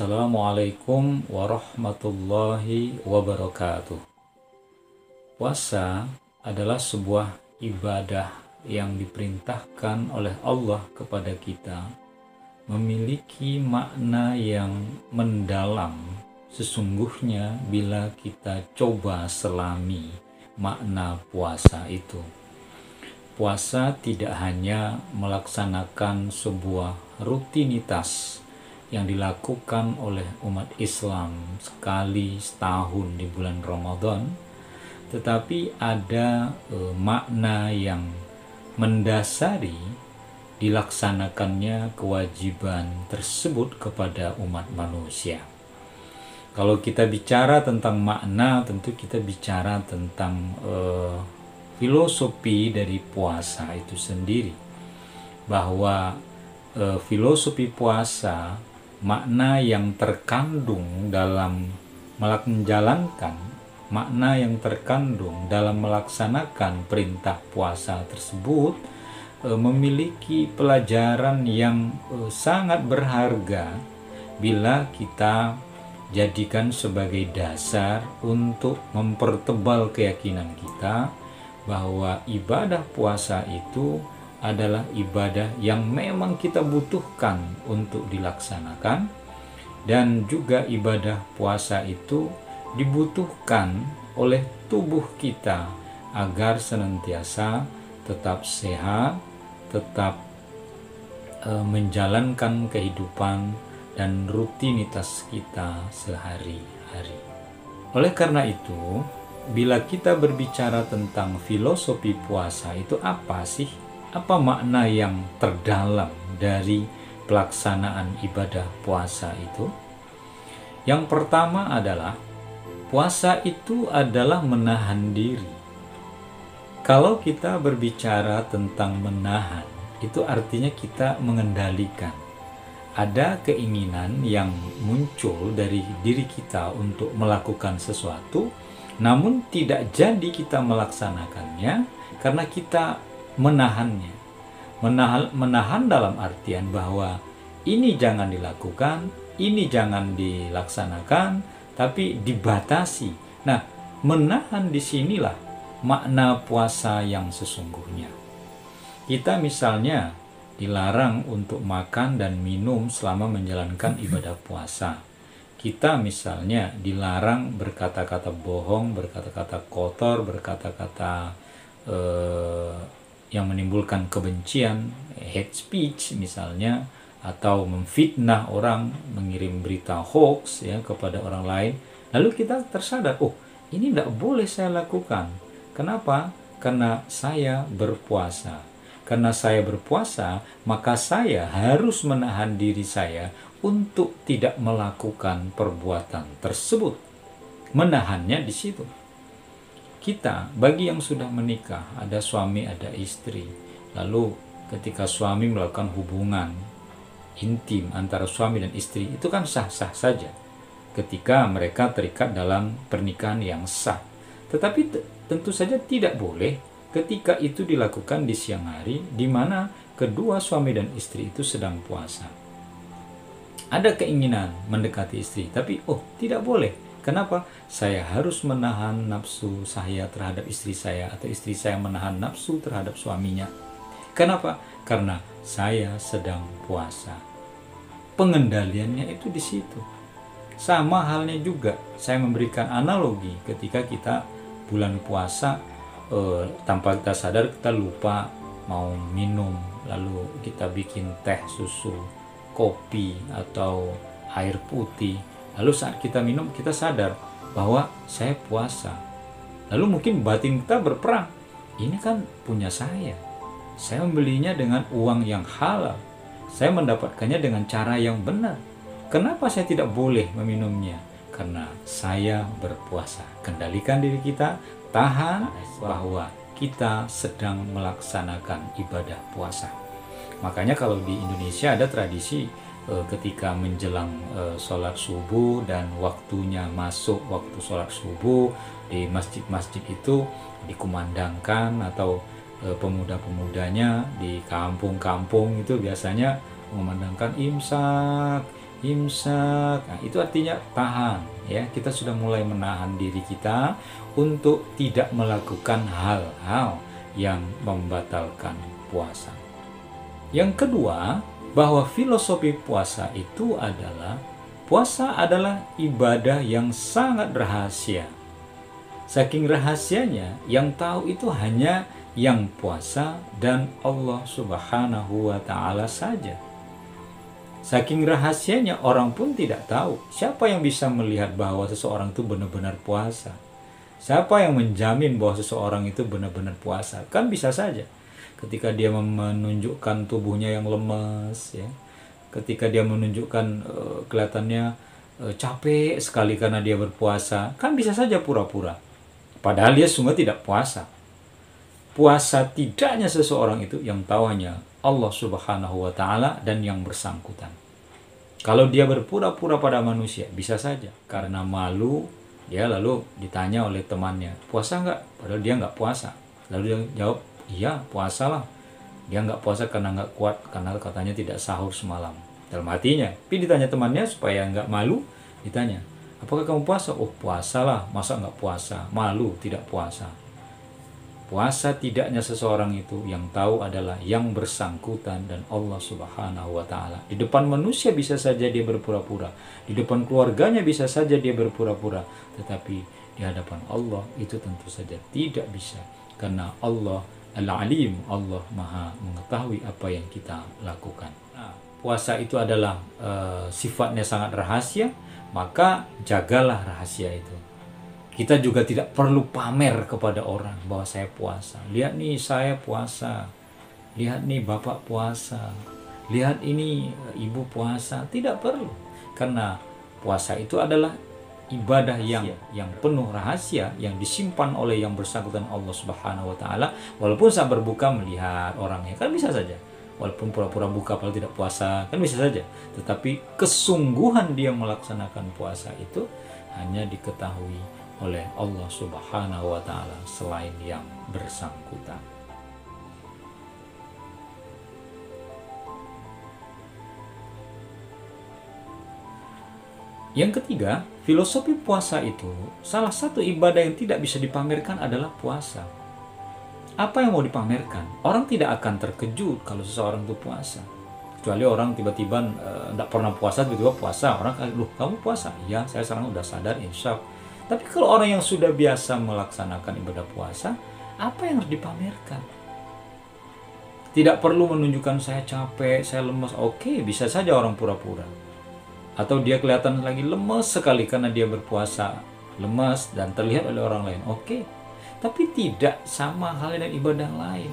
Assalamualaikum warahmatullahi wabarakatuh. Puasa adalah sebuah ibadah yang diperintahkan oleh Allah kepada kita, memiliki makna yang mendalam sesungguhnya bila kita coba selami makna puasa itu. Puasa tidak hanya melaksanakan sebuah rutinitas yang dilakukan oleh umat Islam sekali setahun di bulan Ramadan, tetapi ada makna yang mendasari dilaksanakannya kewajiban tersebut kepada umat manusia. Kalau kita bicara tentang makna, tentu kita bicara tentang filosofi dari puasa itu sendiri, bahwa filosofi puasa, makna yang terkandung dalam menjalankan, makna yang terkandung dalam melaksanakan perintah puasa tersebut memiliki pelajaran yang sangat berharga bila kita jadikan sebagai dasar untuk mempertebal keyakinan kita bahwa ibadah puasa itu adalah ibadah yang memang kita butuhkan untuk dilaksanakan, dan juga ibadah puasa itu dibutuhkan oleh tubuh kita agar senantiasa tetap sehat, tetap menjalankan kehidupan dan rutinitas kita sehari-hari. Oleh karena itu, bila kita berbicara tentang filosofi puasa itu apa sih? Apa makna yang terdalam dari pelaksanaan ibadah puasa itu? Yang pertama adalah puasa itu adalah menahan diri. Kalau kita berbicara tentang menahan, itu artinya kita mengendalikan. Ada keinginan yang muncul dari diri kita untuk melakukan sesuatu, namun tidak jadi kita melaksanakannya karena kita menahannya. Menahan dalam artian bahwa ini jangan dilakukan, ini jangan dilaksanakan, tapi dibatasi. Nah, menahan disinilah makna puasa yang sesungguhnya. Kita misalnya dilarang untuk makan dan minum selama menjalankan ibadah puasa. Kita misalnya dilarang berkata-kata bohong, berkata-kata kotor, berkata-kata yang menimbulkan kebencian, hate speech misalnya, atau memfitnah orang, mengirim berita hoax ya kepada orang lain. Lalu kita tersadar, oh ini tidak boleh saya lakukan. Kenapa? Karena saya berpuasa. Karena saya berpuasa, maka saya harus menahan diri saya untuk tidak melakukan perbuatan tersebut. Menahannya di situ. Kita, bagi yang sudah menikah, ada suami, ada istri. Lalu ketika suami melakukan hubungan intim antara suami dan istri, itu kan sah-sah saja ketika mereka terikat dalam pernikahan yang sah. Tetapi tentu saja tidak boleh ketika itu dilakukan di siang hari, di mana kedua suami dan istri itu sedang puasa. Ada keinginan mendekati istri, tapi tidak boleh. Kenapa? Saya harus menahan nafsu saya terhadap istri saya, atau istri saya menahan nafsu terhadap suaminya. Kenapa? Karena saya sedang puasa. Pengendaliannya itu di situ. Sama halnya juga, saya memberikan analogi ketika kita bulan puasa, tanpa kita sadar kita lupa mau minum, lalu kita bikin teh, susu, kopi, atau air putih. Lalu saat kita minum, kita sadar bahwa saya puasa. Lalu mungkin batin kita berperang. Ini kan punya saya. Saya membelinya dengan uang yang halal. Saya mendapatkannya dengan cara yang benar. Kenapa saya tidak boleh meminumnya? Karena saya berpuasa. Kendalikan diri kita, tahan bahwa kita sedang melaksanakan ibadah puasa. Makanya kalau di Indonesia ada tradisi ketika menjelang sholat subuh dan waktunya masuk waktu sholat subuh, di masjid-masjid itu dikumandangkan, atau pemuda-pemudanya di kampung-kampung itu biasanya mengumandangkan imsak, imsak. Nah, itu artinya tahan ya. Kita sudah mulai menahan diri kita untuk tidak melakukan hal-hal yang membatalkan puasa. Yang kedua, bahwa filosofi puasa itu adalah puasa adalah ibadah yang sangat rahasia. Saking rahasianya, yang tahu itu hanya yang puasa dan Allah Subhanahu wa Ta'ala saja. Saking rahasianya, orang pun tidak tahu. Siapa yang bisa melihat bahwa seseorang itu benar-benar puasa? Siapa yang menjamin bahwa seseorang itu benar-benar puasa? Kan bisa saja ketika dia menunjukkan tubuhnya yang lemas, ya, ketika dia menunjukkan kelihatannya capek sekali karena dia berpuasa, kan bisa saja pura-pura. Padahal dia sungguh tidak puasa. Puasa tidaknya seseorang itu yang tahu hanya Allah Subhanahu wa Ta'ala dan yang bersangkutan. Kalau dia berpura-pura pada manusia, bisa saja karena malu, ya lalu ditanya oleh temannya, puasa nggak? Padahal dia nggak puasa. Lalu dia jawab, iya puasalah. Dia nggak puasa karena nggak kuat, karena katanya tidak sahur semalam. Dalam hatinya. Tapi ditanya temannya supaya nggak malu, ditanya, apakah kamu puasa? Oh puasalah, masa nggak puasa? Malu tidak puasa. Puasa tidaknya seseorang itu yang tahu adalah yang bersangkutan dan Allah Subhanahu wa Ta'ala. Di depan manusia bisa saja dia berpura-pura, di depan keluarganya bisa saja dia berpura-pura, tetapi di hadapan Allah itu tentu saja tidak bisa, karena Allah Al-Alim, Allah Maha mengetahui apa yang kita lakukan. Nah, puasa itu adalah sifatnya sangat rahasia, maka jagalah rahasia itu. Kita juga tidak perlu pamer kepada orang bahwa saya puasa. Lihat nih saya puasa. Lihat nih bapak puasa. Lihat ini ibu puasa. Tidak perlu. Karena puasa itu adalah ibadah yang penuh rahasia, yang disimpan oleh yang bersangkutan Allah Subhanahu wa Ta'ala. Walaupun saat berbuka melihat orangnya, kan bisa saja. Walaupun pura-pura buka kalau tidak puasa, kan bisa saja. Tetapi kesungguhan dia melaksanakan puasa itu hanya diketahui oleh Allah Subhanahu wa Ta'ala selain yang bersangkutan. Yang ketiga, filosofi puasa itu salah satu ibadah yang tidak bisa dipamerkan adalah puasa. Apa yang mau dipamerkan? Orang tidak akan terkejut kalau seseorang itu puasa. Kecuali orang tiba-tiba tidak pernah puasa, tiba-tiba puasa. Orang kaget, loh kamu puasa? Iya, saya sekarang udah sadar, insya Allah. Tapi kalau orang yang sudah biasa melaksanakan ibadah puasa, apa yang harus dipamerkan? Tidak perlu menunjukkan saya capek, saya lemas. Oke, bisa saja orang pura-pura. Atau dia kelihatan lagi lemas sekali karena dia berpuasa. Lemas dan terlihat oleh orang lain. Oke, tapi tidak sama halnya dengan ibadah lain.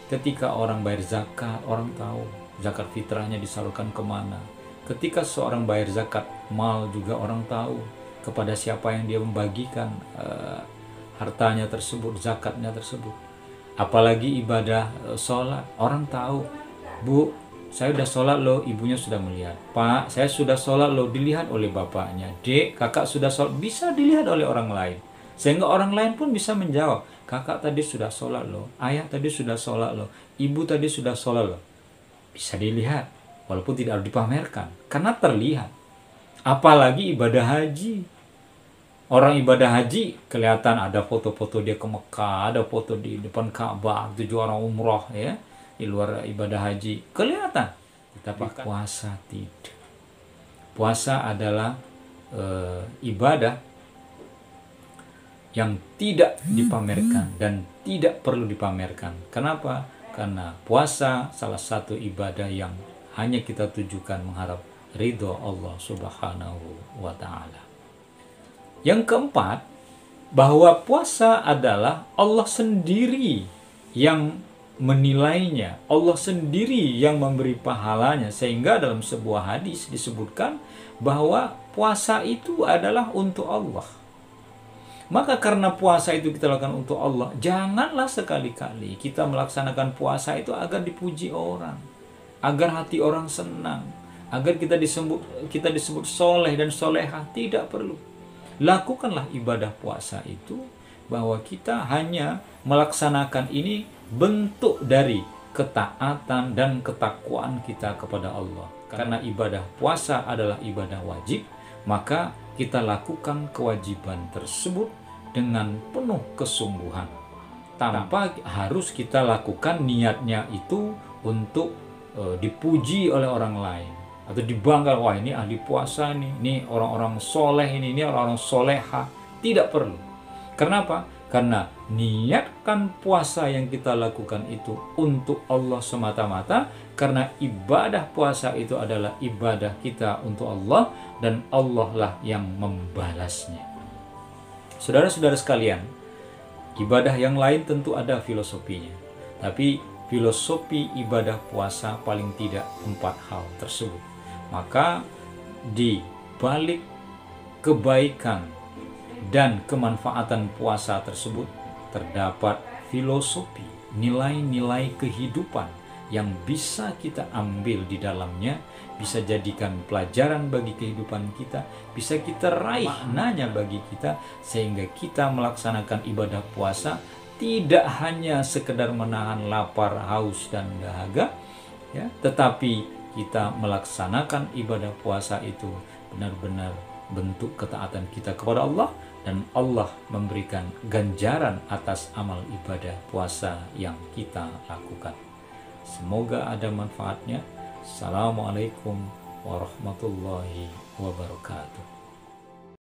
Ketika orang bayar zakat, orang tahu zakat fitrahnya disalurkan kemana. Ketika seorang bayar zakat mal juga orang tahu kepada siapa yang dia membagikan hartanya tersebut, zakatnya tersebut. Apalagi ibadah sholat, orang tahu, Bu, saya sudah sholat loh, ibunya sudah melihat. Pak, saya sudah sholat loh, dilihat oleh bapaknya. Dek, kakak sudah sholat, bisa dilihat oleh orang lain. Sehingga orang lain pun bisa menjawab, kakak tadi sudah sholat loh, ayah tadi sudah sholat loh, ibu tadi sudah sholat loh. Bisa dilihat, walaupun tidak harus dipamerkan, karena terlihat. Apalagi ibadah haji. Orang ibadah haji kelihatan ada foto-foto dia ke Mekah, ada foto di depan Ka'bah, tujuh orang umroh ya, di luar ibadah haji kelihatan. Tapi puasa tidak. Puasa adalah ibadah yang tidak dipamerkan dan tidak perlu dipamerkan. Kenapa? Karena puasa salah satu ibadah yang hanya kita tujukan mengharap ridho Allah Subhanahu wa Ta'ala. Yang keempat, bahwa puasa adalah Allah sendiri yang menilainya, Allah sendiri yang memberi pahalanya, sehingga dalam sebuah hadis disebutkan bahwa puasa itu adalah untuk Allah. Maka karena puasa itu kita lakukan untuk Allah, janganlah sekali-kali kita melaksanakan puasa itu agar dipuji orang, agar hati orang senang, agar kita disebut soleh dan solehah. Tidak perlu. Lakukanlah ibadah puasa itu bahwa kita hanya melaksanakan ini bentuk dari ketaatan dan ketakwaan kita kepada Allah. Karena ibadah puasa adalah ibadah wajib, maka kita lakukan kewajiban tersebut dengan penuh kesungguhan. Tanpa harus kita lakukan niatnya itu untuk dipuji oleh orang lain atau dibanggakan, wah ini ahli puasa nih, ini orang-orang soleh ini orang-orang soleha. Tidak perlu. Kenapa? Karena niatkan puasa yang kita lakukan itu untuk Allah semata-mata, karena ibadah puasa itu adalah ibadah kita untuk Allah dan Allah lah yang membalasnya. Saudara-saudara sekalian, ibadah yang lain tentu ada filosofinya, tapi filosofi ibadah puasa paling tidak 4 hal tersebut. Maka di balik kebaikan dan kemanfaatan puasa tersebut terdapat filosofi, nilai-nilai kehidupan yang bisa kita ambil di dalamnya, bisa jadikan pelajaran bagi kehidupan kita, bisa kita raih maknanya bagi kita, sehingga kita melaksanakan ibadah puasa tidak hanya sekedar menahan lapar, haus, dan dahaga, ya, tetapi kita melaksanakan ibadah puasa itu benar-benar bentuk ketaatan kita kepada Allah, dan Allah memberikan ganjaran atas amal ibadah puasa yang kita lakukan. Semoga ada manfaatnya. Assalamualaikum warahmatullahi wabarakatuh.